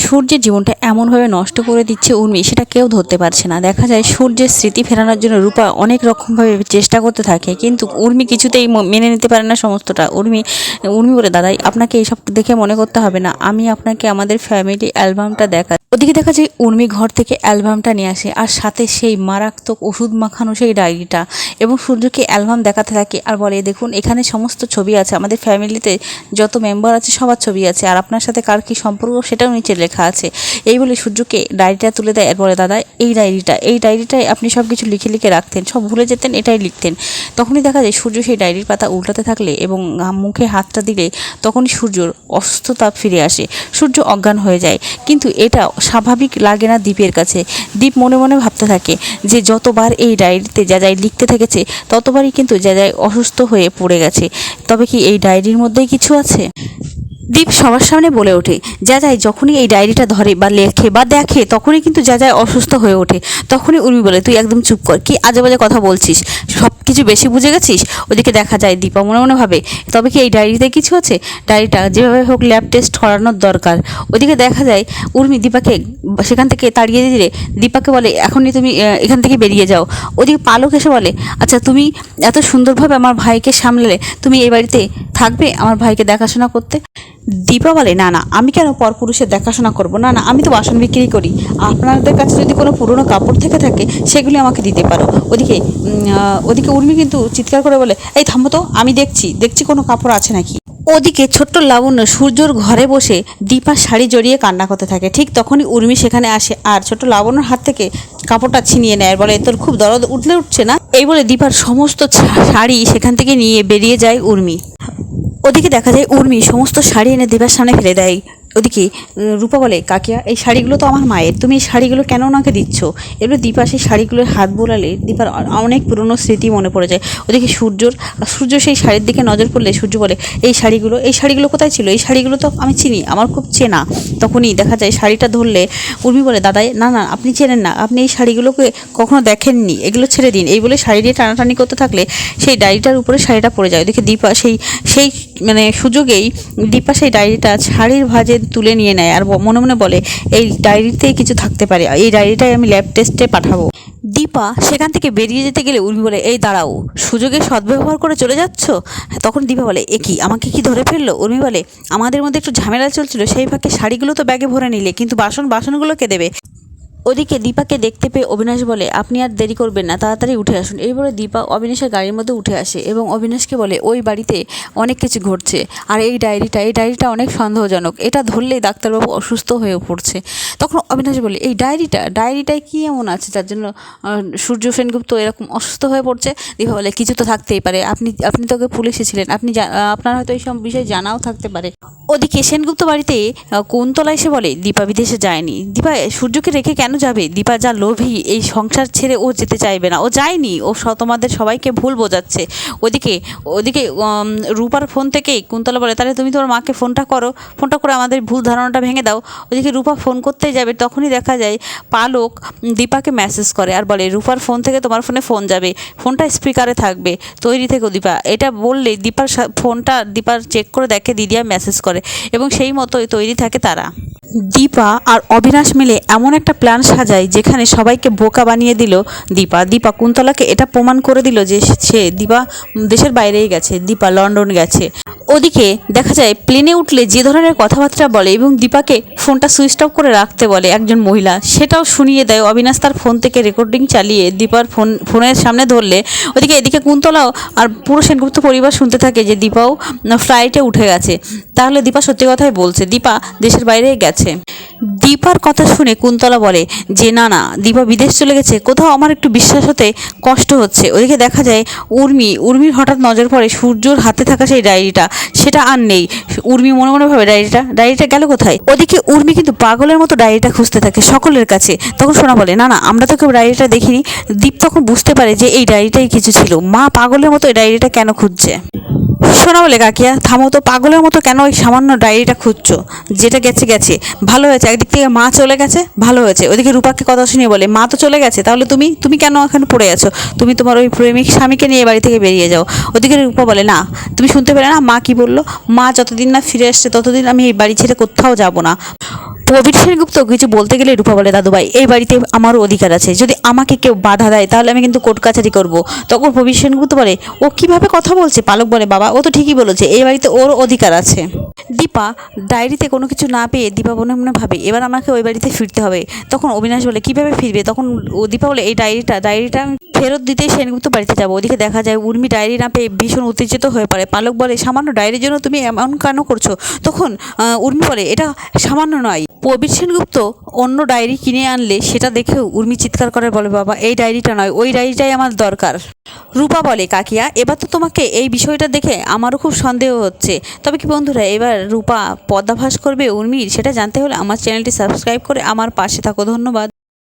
সূর্যের জীবনটা এমনভাবে নষ্ট করে দিচ্ছে উর্মি, সেটা কেউ ধরতে পারছে না। দেখা যায় সূর্যের স্মৃতি ফেরানোর জন্য রূপা অনেক রকমভাবে চেষ্টা করতে থাকে, কিন্তু উর্মি কিছুতেই মেনে নিতে পারে না সমস্তটা। উর্মি উর্মি বলে, দাদাই আপনাকে এইসব দেখে মনে করতে হবে না, আমি আপনাকে আমাদের ফ্যামিলি অ্যালবামটা দেখা। ওদিকে দেখা যায় উর্মি ঘর থেকে অ্যালবামটা নিয়ে আসে, আর সাথে সেই মারাত্মক ওষুধ মাখানো সেই ডায়েরিটা, এবং সূর্যকে অ্যালবাম দেখাতে থাকে আর বলে, দেখুন এখানে সমস্ত ছবি আছে, আমাদের ফ্যামিলিতে যত মেম্বার আছে সবার ছবি আছে, আর আপনার সাথে কার কী সম্পর্ক সেটাও নিচে লেখা আছে। এই বলে সূর্যকে ডায়েরিটা তুলে দেয় আর বলে, দাদা এই ডায়েরিটায় আপনি সব কিছু লিখে লিখে রাখতেন, সব ভুলে যেতেন, এটাই লিখতেন। তখনই দেখা যায় সূর্য সেই ডায়েরির পাতা উল্টাতে থাকলে এবং মুখে হাতটা দিলে তখনই সূর্যর অসুস্থতা ফিরে আসে, সূর্য অজ্ঞান হয়ে যায়। কিন্তু এটা স্বাভাবিক লাগে না দীপের কাছে। দীপ মনে মনে ভাবতে থাকে যে যতবার এই ডায়েরিতে যা যাই লিখতে থেকেছে ততবারই কিন্তু যা যাই অসুস্থ হয়ে পড়ে গেছে। তবে কি এই ডায়েরির মধ্যেই কিছু আছে? দীপ সবার সামনে বলে ওঠে, যা যায় যখনই এই ডায়েরিটা ধরে বা লেখে বা দেখে তখনই কিন্তু যা যায় অসুস্থ হয়ে ওঠে। তখনই উর্মি বলে, তুই একদম চুপ কর, কি আজে বাজে কথা বলছিস, সব কিছু বেশি বুঝে গেছিস। ওদিকে দেখা যায় দীপা মনে মনে ভাবে, তবে কি এই ডায়েরিতে কিছু আছে? ডায়েরিটা যেভাবে হোক ল্যাব টেস্ট করানোর দরকার। ওদিকে দেখা যায় উর্মি দীপাকে সেখান থেকে তাড়িয়ে দিলে দীপাকে বলে, এখনই তুমি এখান থেকে বেরিয়ে যাও। ওদিকে পালক এসে বলে, আচ্ছা তুমি এত সুন্দরভাবে আমার ভাইকে সামলালে, তুমি এই বাড়িতে থাকবে আমার ভাইকে দেখাশোনা করতে? দীপা বলে, না না, আমি কেন পরপুরুষের দেখাশোনা করব, না না, আমি তো বাসন বিক্রি করি, আপনাদের কাছে যদি কোনো পুরনো কাপড় থেকে থাকে সেগুলি আমাকে দিতে পারো। ওদিকে উর্মি কিন্তু চিৎকার করে বলে, এই থামো তো, আমি দেখছি কোনো কাপড় আছে নাকি। ওদিকে ছোট্ট লাবণ্য সূর্যর ঘরে বসে দীপার শাড়ি জড়িয়ে কান্না করতে থাকে। ঠিক তখনই উর্মি সেখানে আসে আর ছোট্ট লাবণ্যর হাত থেকে কাপড়টা ছিনিয়ে নেয় আর বলে, তোর খুব দরদ উঠছে না? এই বলে দীপার সমস্ত শাড়ি সেখান থেকে নিয়ে বেরিয়ে যায় উর্মি। ওদিকে দেখা যায় উর্মি সমস্ত শাড়ি এনে দীপার সামনে ফেলে দেয়। ওদিকে রূপা বলে, কাকিয়া এই শাড়িগুলো তো আমার মায়ের, তুমি এই শাড়িগুলো কেন ওনাকে দিচ্ছ? এগুলো দীপা সেই শাড়িগুলোর হাত বোলালে দীপার অনেক পুরনো স্মৃতি মনে পড়ে যায়। ওদিকে সূর্য সেই শাড়ির দিকে নজর পড়লে সূর্য বলে, এই শাড়িগুলো কোথায় ছিল? এই শাড়িগুলো তো আমি চিনি, আমার খুব চেনা। তখনই দেখা যায় শাড়িটা ধরলে উর্মি বলে, দাদাই না না, আপনি চেনেন না, আপনি এই শাড়িগুলোকে কখনো দেখেননি, এগুলো ছেড়ে দিন। এই বলে শাড়ি দিয়ে টানাটানি করতে থাকলে সেই ডায়েরিটার উপরে শাড়িটা পড়ে যায়। ওদিকে দীপা সেই সুযোগেই দীপা সেই ডায়েরিটা শাড়ির ভাঁজে তুলে নিয়ে নেয় আর মনে মনে বলে, এই ডায়েরিতেই কিছু থাকতে পারে, এই ডায়েরিটাই আমি ল্যাব টেস্টে পাঠাবো। দীপা সেখান থেকে বেরিয়ে যেতে গেলে উর্মি বলে, এই দাঁড়াও, সুযোগের সদ্ব্যবহার করে চলে যাচ্ছ? তখন দীপা বলে, কি আমাকে কি ধরে ফেললো? উর্মি বলে, আমাদের মধ্যে একটু ঝামেলা চলছিল, সেই ফাঁকে শাড়িগুলো তো ব্যাগে ভরে নিলে, কিন্তু বাসনগুলো কে দেবে? ওদিকে দীপাকে দেখতে পেয়ে অবিনাশ বলে, আপনি আর দেরি করবেন না, তাড়াতাড়ি উঠে আসুন। এই বলে দীপা অবিনাশের গাড়ির মধ্যে উঠে আসে এবং অবিনাশকে বলে, ওই বাড়িতে অনেক কিছু ঘটছে, আর এই ডায়েরিটা অনেক সন্দেহজনক, এটা ধরলেই ডাক্তারবাবু অসুস্থ হয়ে পড়ছে। তখন অবিনাশ বলে, এই ডায়েরিটায় কী এমন আছে যার জন্য সূর্য সেনগুপ্ত এরকম অসুস্থ হয়ে পড়ছে? দীপা বলে, কিছু তো থাকতেই পারে, আপনি তো পুলিশে ছিলেন, আপনার হয়তো এই সব বিষয়ে জানাও থাকতে পারে। ওদিকে সেনগুপ্ত বাড়িতে কুন্তলা এসে বলে, দীপা বিদেশে যায়নি। দীপা সূর্যকে রেখে কেন যাবে? দীপা যা লোভী, এই সংসার ছেড়ে ও যেতে চাইবে না, ও যায়নি, ও তোমাদের সবাইকে ভুল বোঝাচ্ছে। ওদিকে রূপার ফোন থেকে কুন্তলা বলে, তাহলে তুমি তোমার মাকে ফোনটা করে আমাদের ভুল ধারণাটা ভেঙে দাও। ওদিকে রূপা ফোন করতেই যাবে, তখনই দেখা যায় পালক দীপাকে মেসেজ করে আর বলে, রূপার ফোন থেকে তোমার ফোনে ফোন যাবে, ফোনটা স্পিকারে থাকবে, তৈরি থেকো দীপা। এটা বললে দীপার চেক করে দেখে দিদিয়া মেসেজ করে এবং সেই মতোই তৈরি থাকে তারা। দীপা আর অবিনাশ মিলে এমন একটা প্ল্যান সাজায় যেখানে সবাইকে বোকা বানিয়ে দিল দীপা কুন্তলাকে এটা প্রমাণ করে দিল যে দীপা দেশের বাইরেই গেছে, দীপা লন্ডন গেছে। ওদিকে দেখা যায় প্লেনে উঠলে যে ধরনের কথাবার্তা বলে এবং দীপাকে ফোনটা সুইচ অফ করে রাখতে বলে একজন মহিলা, সেটাও শুনিয়ে দেয় অবিনাশ তার ফোন থেকে রেকর্ডিং চালিয়ে দীপার ফোনের সামনে ধরলে। এদিকে কুন্তলাও আর পুরো সেনগুপ্ত পরিবার শুনতে থাকে যে দীপাও ফ্লাইটে উঠে গেছে। তাহলে দীপা সত্যি কথাই বলছে, দীপা দেশের বাইরেই গেছে। দীপার কথা শুনে কুন্তলা বলে যে না, দীপা বিদেশ চলে গেছে, কোথাও আমার একটু বিশ্বাস হতে কষ্ট হচ্ছে। ওদিকে দেখা যায় উর্মির হঠাৎ নজর পড়ে সূর্যর হাতে থাকা সেই ডায়েরিটা, সেটা আর নেই। উর্মি মনে মনে ভাবে, ডায়েরিটা গেল কোথায়? ওদিকে উর্মি কিন্তু পাগলের মতো ডায়েরিটা খুঁজতে থাকে সকলের কাছে। তখন সোনা বলে, না আমরা তো কেউ ডায়েরিটা দেখিনি। দীপ তখন বুঝতে পারে যে এই ডায়েরিটাই কিছু ছিল, মা পাগলের মতো এই ডায়েরিটা কেন খুঁজছে। শোনা বলে কাকিয়া, থামো তো, পাগলের মতো কেন ওই সামান্য ডায়েরিটা খুঁজছো? যেটা গেছে গেছে, ভালো হয়েছে, একদিক থেকে মা চলে গেছে, ভালো হয়েছে। ওদিকে রূপাকে কথা শুনিয়ে বলে, মা তো চলে গেছে, তাহলে তুমি তুমি কেন এখানে পড়ে আছো? তুমি তোমার ওই প্রেমিক স্বামীকে নিয়ে বাড়ি থেকে বেরিয়ে যাও। ওদিকে রূপা বলে, না, তুমি শুনতে পেলে না মা কি বললো? মা যতদিন না ফিরে আসছে ততদিন আমি এই বাড়ি ছেড়ে কোথাও যাব না। প্রবীর সেনগুপ্ত কিছু বলতে গেলে রূপা বলে, দাদুভাই এই বাড়িতে আমারও অধিকার আছে, যদি আমাকে কেউ বাধা দেয় তাহলে আমি কিন্তু কোর্ট কাছারি করবো। তখন প্রবীর সেনগুপ্ত বলে, ও কিভাবে কথা বলছে? পালক বলে, বাবা ও তো ঠিকই বলেছে, এই বাড়িতে ওর অধিকার আছে। দীপা ডায়েরিতে কোনো কিছু না পেয়ে দীপা মনে মনে ভাবে, এবার আমাকে ওই বাড়িতে ফিরতে হবে। তখন অবিনাশ বলে, কিভাবে ফিরবে? তখন দীপা বলে, এই ডায়েরিটা আমি ফেরত দিতেই সেনগুপ্ত বাড়িতে যাবো। ওদিকে দেখা যায় উর্মি ডায়েরি না পেয়ে ভীষণ উত্তেজিত হয়ে পড়ে। পালক বলে, সামান্য ডায়েরির জন্য তুমি এমন কেন করছো? তখন উর্মি বলে, এটা সামান্য নয়, প্রবীর সেনগুপ্ত অন্য ডায়েরি কিনে আনলে সেটা দেখেও উর্মি চিৎকার করে বলে, বাবা এই ডায়েরিটা নয়, ওই ডায়েরিটাই আমার দরকার। রূপা বলে, কাকিয়া এবার তো তোমাকে এই বিষয়টা দেখে আমারও খুব সন্দেহ হচ্ছে। তবে কি বন্ধুরা, এবার রূপা পর্দাফাঁস করবে উর্মির, সেটা জানতে হলে আমার চ্যানেলটি সাবস্ক্রাইব করে আমার পাশে থাকো। ধন্যবাদ।